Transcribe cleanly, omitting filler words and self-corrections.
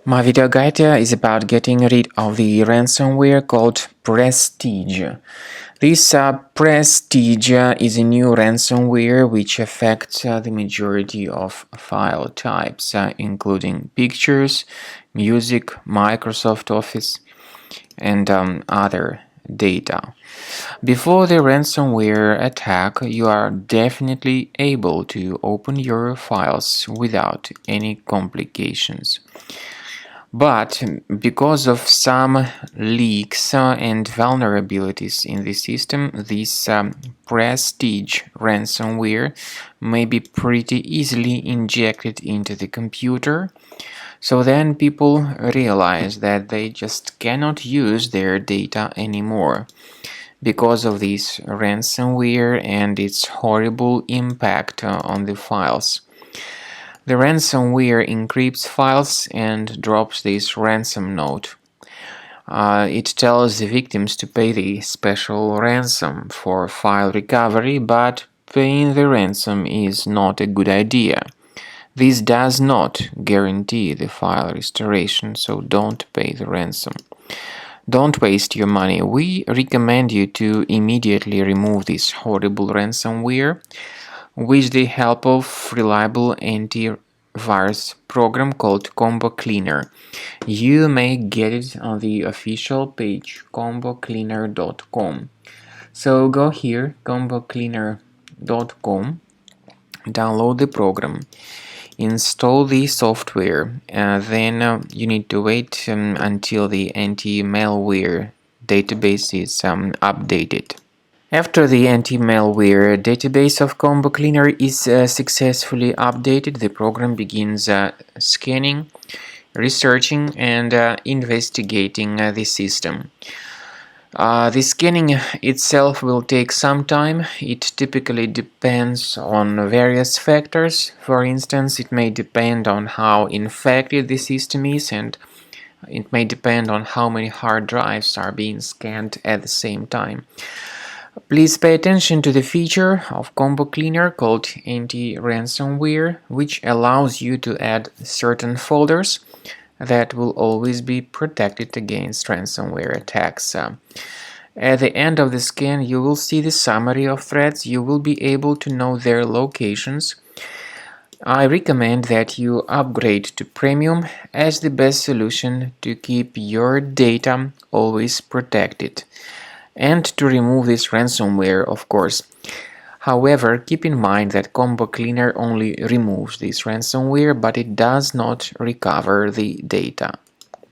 My video guide is about getting rid of the ransomware called Prestige. This Prestige is a new ransomware which affects the majority of file types, including pictures, music, Microsoft Office, and other data. Before the ransomware attack, you are definitely able to open your files without any complications. But because of some leaks and vulnerabilities in the system, this Prestige ransomware may be pretty easily injected into the computer. So then people realize that they just cannot use their data anymore because of this ransomware and its horrible impact on the files. The ransomware encrypts files and drops this ransom note. It tells the victims to pay the special ransom for file recovery, but paying the ransom is not a good idea. This does not guarantee the file restoration, so don't pay the ransom. Don't waste your money. We recommend you to immediately remove this horrible ransomware with the help of reliable antivirus program called Combo Cleaner. You may get it on the official page combocleaner.com. So go here, combocleaner.com, download the program, install the software, then you need to wait until the anti-malware database is updated. After the anti-malware database of Combo Cleaner is successfully updated, the program begins scanning, researching, and investigating the system. The scanning itself will take some time. It typically depends on various factors. For instance, it may depend on how infected the system is, and it may depend on how many hard drives are being scanned at the same time. Please pay attention to the feature of Combo Cleaner called Anti-Ransomware, which allows you to add certain folders that will always be protected against ransomware attacks. At the end of the scan, you will see the summary of threats. You will be able to know their locations. I recommend that you upgrade to Premium as the best solution to keep your data always protected, and to remove this ransomware, of course. However, keep in mind that Combo Cleaner only removes this ransomware, but it does not recover the data.